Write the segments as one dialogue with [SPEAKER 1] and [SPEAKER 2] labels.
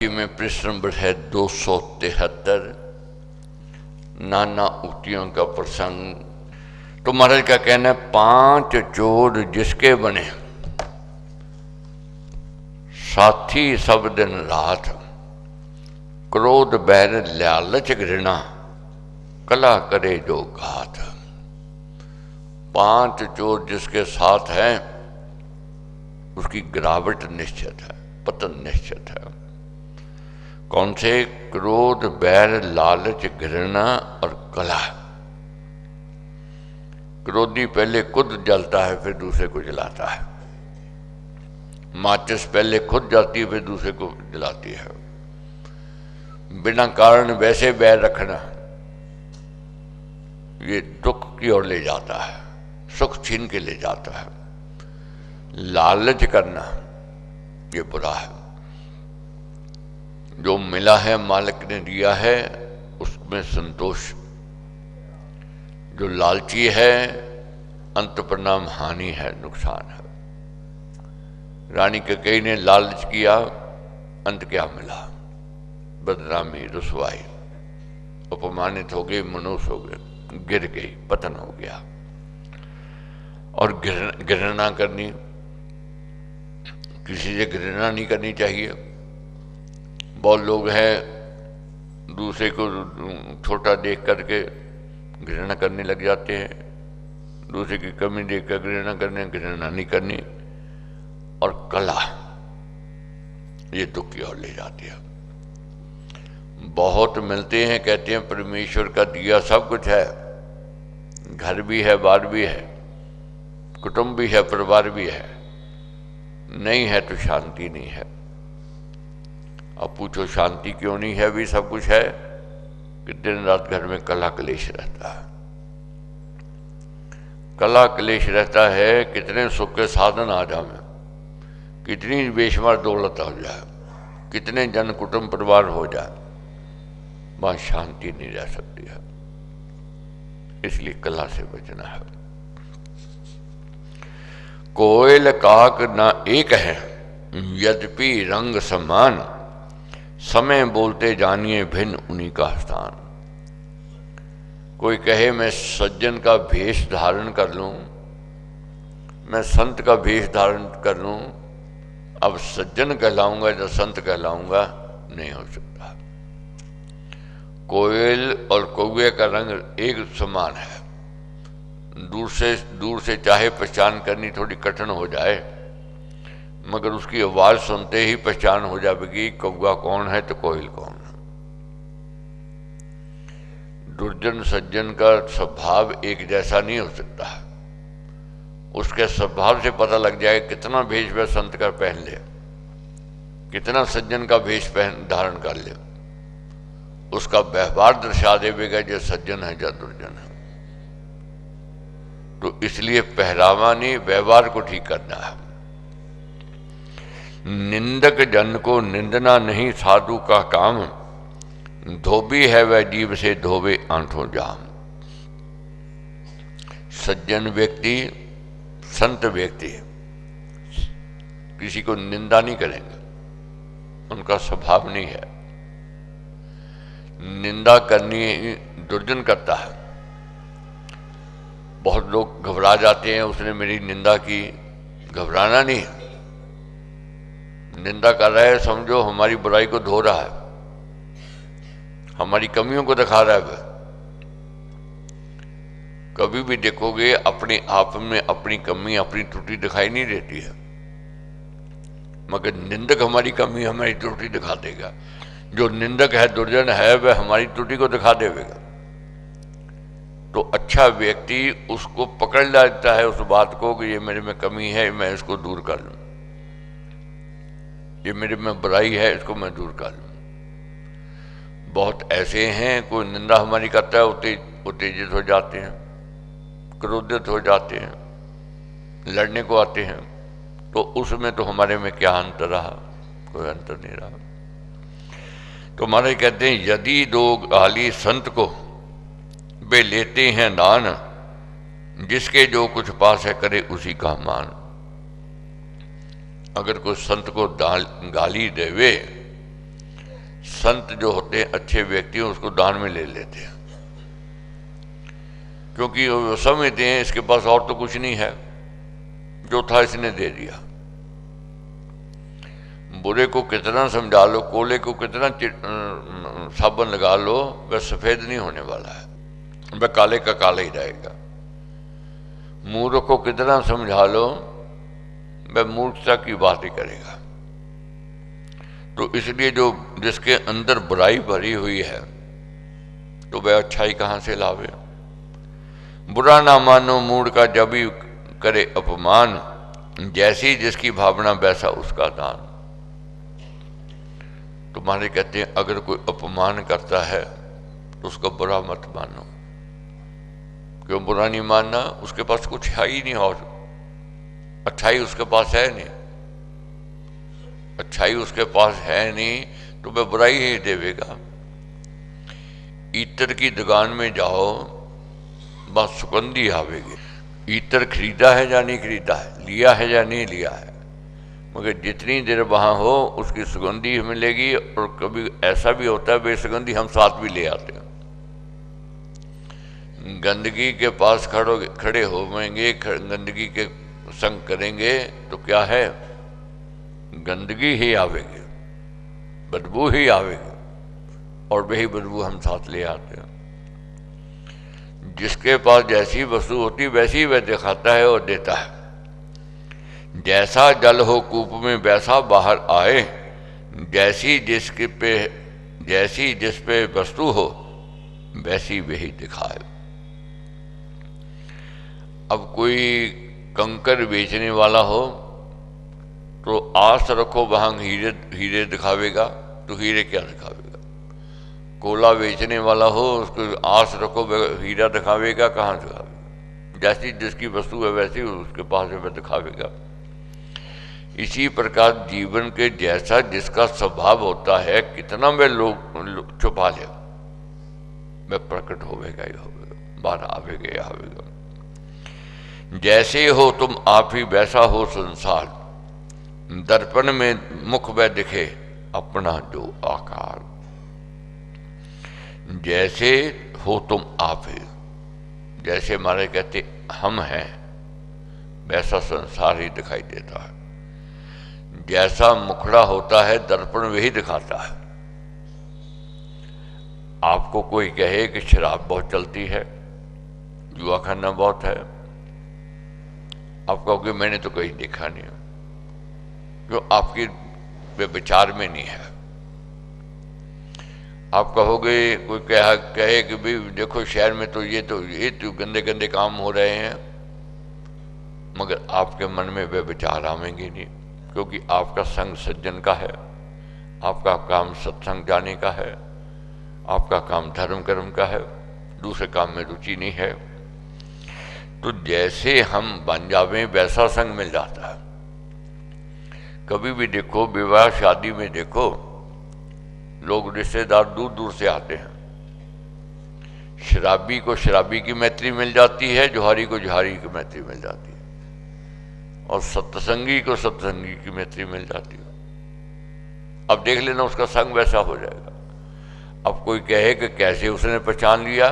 [SPEAKER 1] में पृष्ठ नंबर है 273 नाना उक्तियों का प्रसंग। तो महाराज का कहना है, 5 चोर जिसके बने साथी सब दिन रात, क्रोध बैर लालच घृणा कला करे जो घात। 5 चोर जिसके साथ हैं उसकी गिरावट निश्चित है, पतन निश्चित है। कौन से? क्रोध बैर लालच घृणा और कला। क्रोधी पहले खुद जलता है फिर दूसरे को जलाता है। माचिस पहले खुद जाती है फिर दूसरे को जलाती है। बिना कारण वैसे बैर रखना ये दुख की ओर ले जाता है, सुख छीन के ले जाता है। लालच करना ये बुरा है। जो मिला है मालिक ने दिया है उसमें संतोष। जो लालची है अंत परिणाम हानि है, नुकसान है। रानी कैकेयी ने लालच किया, अंत क्या मिला? बदनामी, रुसवाई, अपमानित हो गई, मनुष्य हो गए, गिर गई, पतन हो गया। और घृणा करनी, किसी से घृणा नहीं करनी चाहिए। बहुत लोग हैं दूसरे को छोटा देख करके घृणा करने लग जाते हैं, दूसरे की कमी देख कर घृणा नहीं करनी। और कला ये दुख की ओर ले जाती है। बहुत मिलते हैं, कहते हैं परमेश्वर का दिया सब कुछ है, घर भी है, बार भी है, कुटुंब भी है, परिवार भी है, नहीं है तो शांति नहीं है। अब पूछो शांति क्यों नहीं है? भी सब कुछ है कि दिन रात घर में कला क्लेश रहता है। कला क्लेश रहता है, कितने सुख के साधन आ जाए, कितनी बेशुमार दौलत हो जाए, कितने जन कुटुंब परिवार हो जाए, वहां शांति नहीं रह सकती है। इसलिए कला से बचना है। कोयल काक ना एक है यद्यपि रंग समान, समय बोलते जानिए भिन्न उन्हीं का स्थान। कोई कहे मैं सज्जन का भेष धारण कर लूं, मैं संत का भेष धारण कर लूं, अब सज्जन कहलाऊंगा या संत कहलाऊंगा, नहीं हो सकता। कोयल और कौवे का रंग एक समान है। दूर से चाहे पहचान करनी थोड़ी कठिन हो जाए, मगर उसकी आवाज सुनते ही पहचान हो जाएगी कौवा कौन है तो कोयल कौन है। दुर्जन सज्जन का स्वभाव एक जैसा नहीं हो सकता। उसके स्वभाव से पता लग जाए कितना भेष वह संत का पहन ले, कितना सज्जन का भेष धारण कर ले, उसका व्यवहार दर्शा देगा जो सज्जन है या दुर्जन है। तो इसलिए पहरावा नहीं, व्यवहार को ठीक करना है। निंदक जन को निंदना नहीं साधु का काम, धोबी है वह जीव से धोबे आंठों जाम। सज्जन व्यक्ति, संत व्यक्ति किसी को निंदा नहीं करेंगे, उनका स्वभाव नहीं है। निंदा करनी दुर्जन करता है। बहुत लोग घबरा जाते हैं, उसने मेरी निंदा की। घबराना नहीं, निंदा कर रहा है समझो हमारी बुराई को धो रहा है, हमारी कमियों को दिखा रहा है। कभी भी देखोगे अपने आप में अपनी कमी, अपनी त्रुटि दिखाई नहीं देती है, मगर निंदक हमारी कमी, हमारी त्रुटि दिखा देगा। जो निंदक है, दुर्जन है, वह हमारी त्रुटि को दिखा देगा। तो अच्छा व्यक्ति उसको पकड़ लेता है, उस बात को कि ये मेरे में कमी है, मैं इसको दूर कर लूं, ये मेरे में बुराई है, इसको मैं दूर कर लूं। बहुत ऐसे हैं, कोई निंदा हमारी करता है, उत्तेजित हो जाते हैं, क्रोधित हो जाते हैं, लड़ने को आते हैं। तो उसमें तो हमारे में क्या अंतर रहा? कोई अंतर नहीं रहा। तो हमारे कहते हैं यदि दो गाली संत को वे लेते हैं दान, जिसके जो कुछ पास है करे उसी का मान। अगर कोई संत को गाली देवे संत जो होते हैं, अच्छे व्यक्ति उसको दान में ले लेते हैं, क्योंकि वो समझते हैं इसके पास और तो कुछ नहीं है, जो था इसने दे दिया। बुरे को कितना समझा लो, कोले को कितना साबुन लगा लो, वह सफेद नहीं होने वाला है, वह काले का काला ही रहेगा। मूर्ख को कितना समझा लो, वह मूर्खता की बात ही करेगा। तो इसलिए जो जिसके अंदर बुराई भरी हुई है, तो वह अच्छाई कहां से लावे। बुरा ना मानो मूड का जब भी करे अपमान, जैसी जिसकी भावना वैसा उसका दान। तुम्हारे कहते हैं अगर कोई अपमान करता है तो उसका बुरा मत मानो। क्यों बुरा नहीं मानना? उसके पास कुछ है ही नहीं, और अच्छाई उसके पास है नहीं। अच्छाई उसके पास है नहीं तो वह बुराई ही देवेगा। इत्र की दुकान में जाओ, बस सुगंधी आवेगी। इत्र खरीदा है या नहीं खरीदा है, लिया है या नहीं लिया है, मगर जितनी देर वहाँ हो उसकी सुगंधी मिलेगी। और कभी ऐसा भी होता है बेसुगंधी हम साथ भी ले आते हैं। गंदगी के पास खड़े होवेंगे, गंदगी के संग करेंगे तो क्या है, गंदगी ही आवेगी, बदबू ही आवेगी, और वही बदबू हम साथ ले आते हैं। जिसके पास जैसी वस्तु होती वैसी वह दिखाता है और देता है। जैसा जल हो कूप में वैसा बाहर आए, जैसी जिस पे वस्तु हो वैसी वही दिखाए। अब कोई कंकर बेचने वाला हो तो आस रखो वहां हीरे दिखावेगा, तो हीरे क्या दिखावेगा। कोला बेचने वाला हो उसको आस रखो हीरा दिखावेगा, कहाँ दिखावेगा। जैसी जिसकी वस्तु है वैसी उसके पास है वह दिखावेगा। इसी प्रकार जीवन के जैसा जिसका स्वभाव होता है, कितना वह लोग छुपा ले, वह प्रकट होवेगा ही होवेगा, बाहर आवेगा ही आवेगा। जैसे हो तुम आप ही वैसा हो संसार, दर्पण में मुख वह दिखे अपना जो आकार। जैसे हो तुम आप ही, जैसे हमारे कहते हम हैं वैसा संसार ही दिखाई देता है। जैसा मुखड़ा होता है दर्पण वही दिखाता है। आपको कोई कहे कि शराब बहुत चलती है, जुआ खाना बहुत है, आप कहोगे मैंने तो कहीं देखा नहीं, जो आपकी विचार में नहीं है। आप कहोगे, कोई कहे कि भाई देखो शहर में तो ये गंदे गंदे काम हो रहे हैं, मगर आपके मन में वे विचार आवेंगे नहीं, क्योंकि आपका संग सज्जन का है, आपका काम सत्संग जाने का है, आपका काम धर्म कर्म का है, दूसरे काम में रुचि नहीं है। तो जैसे हम बन जावे वैसा संग मिल जाता है। कभी भी देखो विवाह शादी में देखो, लोग रिश्तेदार दूर दूर से आते हैं। शराबी को शराबी की मैत्री मिल जाती है, जोहारी को जोहारी की मैत्री मिल जाती है, और सत्संगी को सत्संगी की मैत्री मिल जाती है। अब देख लेना उसका संग वैसा हो जाएगा। अब कोई कहे कि कैसे उसने पहचान लिया,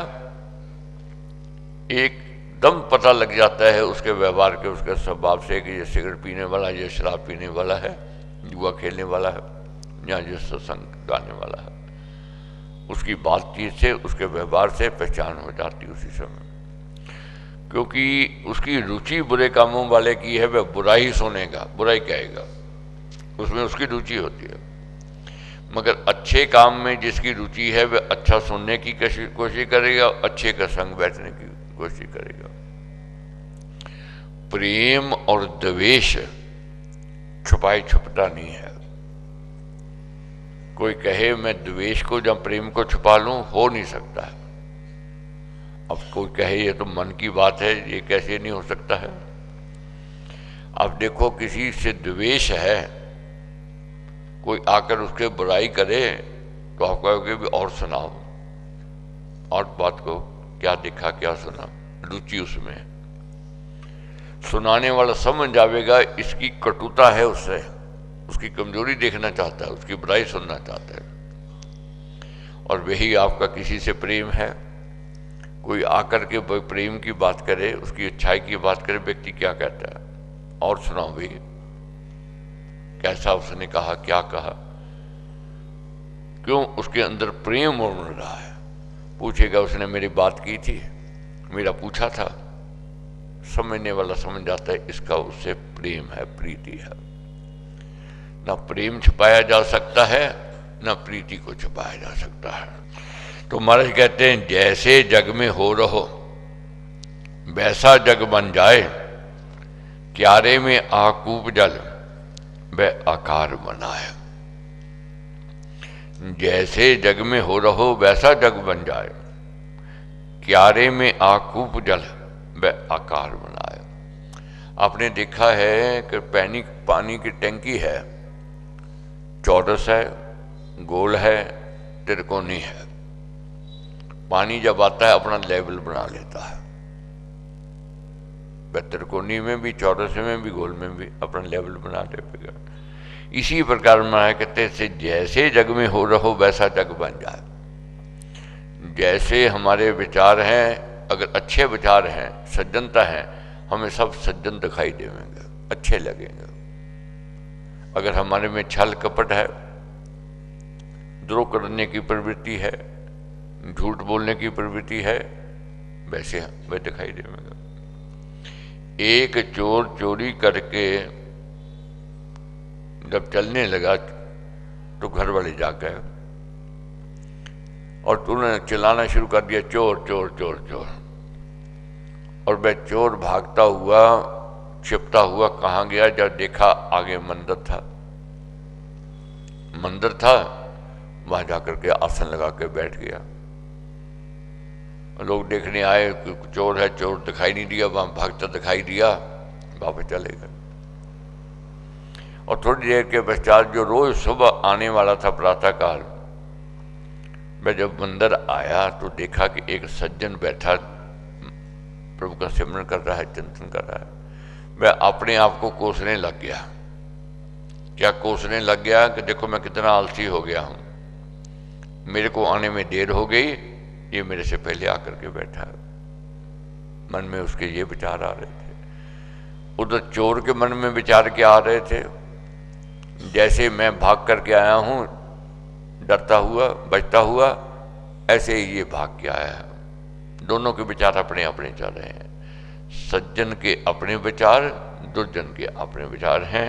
[SPEAKER 1] एकदम पता लग जाता है उसके व्यवहार के, उसके स्वभाव से कि ये सिगरेट पीने वाला, ये शराब पीने वाला है, जुआ खेलने वाला है, या ये सत्संग गाने वाला है। उसकी बातचीत से, उसके व्यवहार से पहचान हो जाती उसी समय, क्योंकि उसकी रुचि बुरे कामों वाले की है, वह बुरा ही सुनेगा, बुरा ही कहेगा, उसमें उसकी रुचि होती है। मगर अच्छे काम में जिसकी रुचि है वह अच्छा सुनने की कोशिश करेगा, अच्छे का संग बैठने की कोशिश करेगा। प्रेम और द्वेष छुपाई छुपता नहीं है। कोई कहे मैं द्वेष को या प्रेम को छुपा लूं, हो नहीं सकता है। अब कोई कहे ये तो मन की बात है, ये कैसे नहीं हो सकता है। अब देखो किसी से द्वेष है, कोई आकर उसके बुराई करे तो आप कहोगे भी और सुनाओ, और बात को क्या देखा क्या सुना, रुचि उसमें। सुनाने वाला समझ जाएगा इसकी कटुता है, उससे उसकी कमजोरी देखना चाहता है, उसकी बुराई सुनना चाहता है। और वही आपका किसी से प्रेम है। कोई आकर के प्रेम की बात करे, उसकी अच्छाई की बात करे, व्यक्ति क्या कहता है? और सुनाओ भाई, कैसा उसने कहा, क्या कहा? क्यों? उसके अंदर प्रेम उमड़ रहा है। पूछेगा उसने मेरी बात की थी, मेरा पूछा था, समझने वाला समझ जाता है इसका उससे प्रेम है, प्रीति है। ना प्रेम छुपाया जा सकता है, ना प्रीति को छुपाया जा सकता है। तो महाराज कहते हैं जैसे जग में हो रहो वैसा जग बन जाए, क्यारे में आकूप जल वह आकार बनाए। जैसे जग में हो रहो वैसा जग बन जाए, क्यारे में आकूप जल वह आकार बनाए। आपने देखा है कि पानी की टंकी है, चौरस है, गोल है, त्रिकोणी है। पानी जब आता है अपना लेवल बना लेता है, वह त्रिकोणी में भी, चौरस में भी, गोल में भी अपना लेवल बना लेगा। इसी प्रकार महाराज कहते से जैसे जग में हो रहो वैसा जग बन जाए। जैसे हमारे विचार हैं, अगर अच्छे विचार हैं, सज्जनता है, हमें सब सज्जन दिखाई देंगे, अच्छे लगेंगे। अगर हमारे में छल कपट है, द्रोह करने की प्रवृत्ति है, झूठ बोलने की प्रवृत्ति है, वैसे वे दिखाई देंगे। एक चोर चोरी करके जब चलने लगा तो घर वाले जाग गए और उन्होंने चिल्लाना शुरू कर दिया, चोर चोर चोर चोर। और वह चोर भागता हुआ, छिपता हुआ कहाँ गया? जब देखा आगे मंदिर था, वहां जाकर के आसन लगा के बैठ गया। लोग देखने आए कि चोर है, चोर दिखाई नहीं दिया, वहां भागता दिखाई दिया, वापस चले गए। और थोड़ी देर के पश्चात जो रोज सुबह आने वाला था प्रातःकाल, मैं जब मंदिर आया तो देखा कि एक सज्जन बैठा प्रभु का सिमरन कर रहा है, चिंतन कर रहा है। मैं अपने आप को कोसने लग गया। क्या कोसने लग गया? कि देखो मैं कितना आलसी हो गया हूं, मेरे को आने में देर हो गई, ये मेरे से पहले आकर के बैठा है। मन में उसके ये विचार आ रहे थे। उधर चोर के मन में विचार क्या आ रहे थे? जैसे मैं भाग करके आया हूं डरता हुआ, बचता हुआ, ऐसे ही ये भाग के आया है। दोनों के विचार अपने अपने चल रहे हैं। सज्जन के अपने विचार, दुर्जन के अपने विचार हैं।